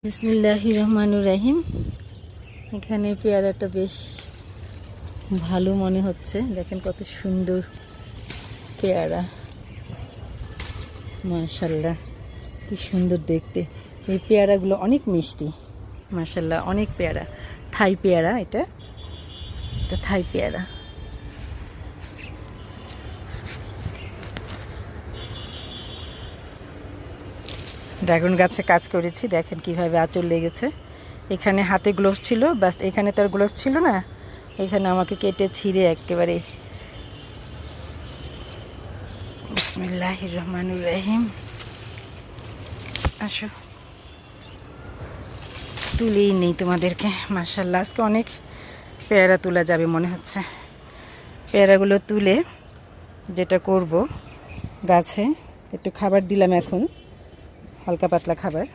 বিসমিল্লাহির রহমানির রহিম। এখানে পেয়ারাটা বেশ ভালো মনে হচ্ছে। দেখেন কত সুন্দর পেয়ারা, মাশাআল্লাহ কি সুন্দর দেখতে। এই পেয়ারাগুলো অনেক মিষ্টি, মাশাআল্লাহ অনেক পেয়ারা। থাই পেয়ারা, এটা থাই পেয়ারা। ড্রাগন গাছে কাজ করেছি, দেখেন কিভাবে আঁচড় লেগেছে। এখানে হাতে গ্লোভস ছিল, বাস এখানে তার গ্লোভস ছিল না, এখানে আমাকে কেটে ছিঁড়ে একেবারে। বিসমিল্লাহির রহমানির রহিম। আসো, তুলেই নেই তোমাদেরকে। মাশাআল্লাহ আজকে অনেক পেয়ারা তোলা যাবে মনে হচ্ছে। পেয়ারাগুলো তুলে যেটা করব, গাছে একটু খাবার দিলাম এখন, হালকা পাতলা খাবার।